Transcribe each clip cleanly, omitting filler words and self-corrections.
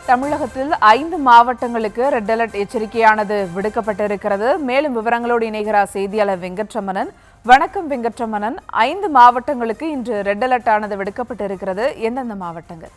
தமிழகத்தில் 5 மாவட்டங்களுக்கு red alert எச்சரிக்கையானது விடுக்கப்பட்டிருக்கிறது. மேலும் விவரங்களோடு இணைகிறார் செய்தியாளர் வெங்கட்ரமணன். வணக்கம் வெங்கட்ரமணன். 5 மாவட்டங்களுக்கு இன்று ரெட் அலர்ட் ஆனது விடுக்கப்பட்டிருக்கிறது. எந்தெந்த மாவட்டங்கள்?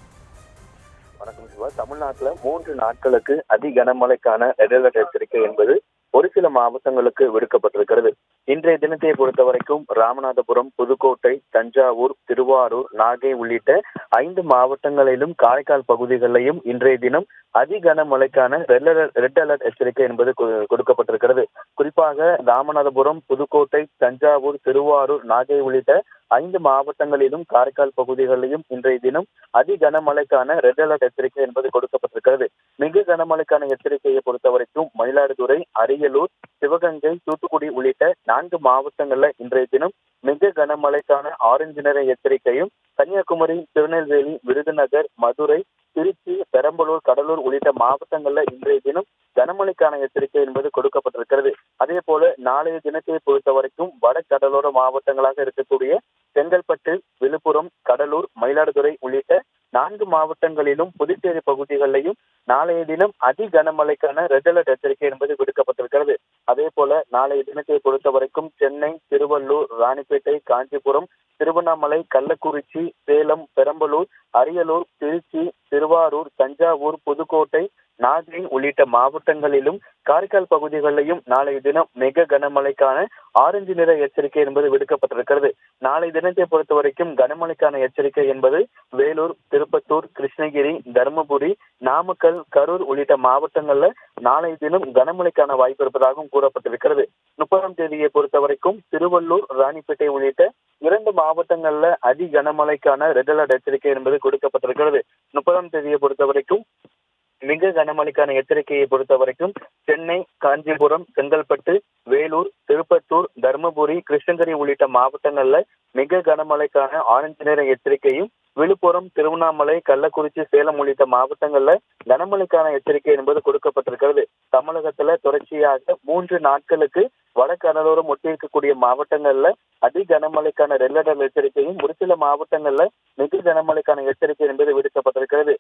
வணக்கம் சிவா. தமிழ்நாட்டில் 3 நாட்களுக்கு அதி கனமழைக்கான ரெட் அலர்ட் எச்சரிக்கை என்பது ஒரு சில மாவட்டங்களுக்கு விடுக்கப்பட்டிருக்கிறது. இன்றைய தினத்தை பொறுத்த வரைக்கும் ராமநாதபுரம், புதுக்கோட்டை, தஞ்சாவூர், திருவாரூர், நாகை உள்ளிட்ட 5 மாவட்டங்களிலும் காரைக்கால் பகுதிகளிலும் இன்றைய தினம் அதி கனமழைக்கான ரெட் அலர்ட் எச்சரிக்கை என்பது கொடுக்கப்பட்டிருக்கிறது. குறிப்பாக ராமநாதபுரம், புதுக்கோட்டை, தஞ்சாவூர், திருவாரூர், நாகை உள்ளிட்ட 5 மாவட்டங்களிலும் காரைக்கால் பகுதிகளிலும் இன்றைய தினம் அதி கனமழைக்கான ரெட் அலர்ட் எச்சரிக்கை என்பது கொடுக்கப்பட்டிருக்கிறது. மிக கனமழைக்கான எச்சரிக்கையை பொறுத்த வரைக்கும் மயிலாடுதுறை, அரியலூர், சிவகங்கை, தூத்துக்குடி உள்ளிட்ட 4 மாவட்டங்கள்ல இன்றைய தினம் மிக கனமழைக்கான ஆரஞ்சு நிற எச்சரிக்கையும், கன்னியாகுமரி, திருநெல்வேலி, விருதுநகர், மதுரை, திருச்சி, பெரம்பலூர், கடலூர் உள்ளிட்ட மாவட்டங்கள்ல இன்றைய தினம் கனமழைக்கான எச்சரிக்கை என்பது கொடுக்கப்பட்டிருக்கிறது. அதே போல நாளைய தினத்தை பொறுத்த வரைக்கும் வட கடலோர மாவட்டங்களாக இருக்கக்கூடிய செங்கல்பட்டு, விழுப்புரம், கடலூர், மயிலாடுதுறை உள்ளிட்ட 4 மாவட்டங்களிலும் புதுச்சேரி பகுதிகளிலும் நாளைய தினம் அதி கனமழைக்கான ரெட் அலர்ட் எச்சரிக்கை என்பது விடுக்கப்பட்டிருக்கிறது. அதே போல நாளைய தினத்தை பொறுத்த வரைக்கும் சென்னை, திருவள்ளூர், ராணிப்பேட்டை, காஞ்சிபுரம், திருவண்ணாமலை, கள்ளக்குறிச்சி, சேலம், பெரம்பலூர், அரியலூர், திருச்சி, திருவாரூர், தஞ்சாவூர், புதுக்கோட்டை, நாகை உள்ளிட்ட மாவட்டங்களிலும் காரைக்கால் பகுதிகளிலும் நாளைய தினம் மிக கனமழைக்கான ஆரஞ்சு நிற எச்சரிக்கை என்பது விடுக்கப்பட்டிருக்கிறது. நாளைய தினத்தை பொறுத்த வரைக்கும் கனமழைக்கான எச்சரிக்கை என்பது வேலூர், திருப்பத்தூர், கிருஷ்ணகிரி, தருமபுரி, நாமக்கல், கரூர் உள்ளிட்ட மாவட்டங்கள்ல நாளைய தினம் கனமழைக்கான வாய்ப்பு இருப்பதாகவும் கூறப்பட்டிருக்கிறது. 30ஆம் தேதியை பொறுத்த வரைக்கும் திருவள்ளூர், ராணிப்பேட்டை உள்ளிட்ட 2 மாவட்டங்கள்ல அதி கனமழைக்கான ரெட் அலர்ட் எச்சரிக்கை என்பது கொடுக்கப்பட்டிருக்கிறது. 30ஆம் தேதியை பொறுத்த வரைக்கும் மிக கனமழைக்கான எச்சரிக்கையை பொறுத்த வரைக்கும் சென்னை, காஞ்சிபுரம், செங்கல்பட்டு, வேலூர், திருப்பத்தூர், தருமபுரி, கிருஷ்ணகிரி உள்ளிட்ட மாவட்டங்கள்ல மிக கனமழைக்கான ஆரஞ்சு நிற எச்சரிக்கையும், விழுப்புரம், திருவண்ணாமலை, கள்ளக்குறிச்சி, சேலம் உள்ளிட்ட மாவட்டங்கள்ல கனமழைக்கான எச்சரிக்கை என்பது கொடுக்கப்பட்டிருக்கிறது. தமிழகத்துல தொடர்ச்சியாக 3 நாட்களுக்கு வட கடலோரம் ஒட்டி இருக்கக்கூடிய மாவட்டங்கள்ல அதி கனமழைக்கான ரெட் அலர்ட் எச்சரிக்கையும், ஒரு சில மாவட்டங்கள்ல மிக கனமழைக்கான எச்சரிக்கை என்பது விடுக்கப்பட்டிருக்கிறது.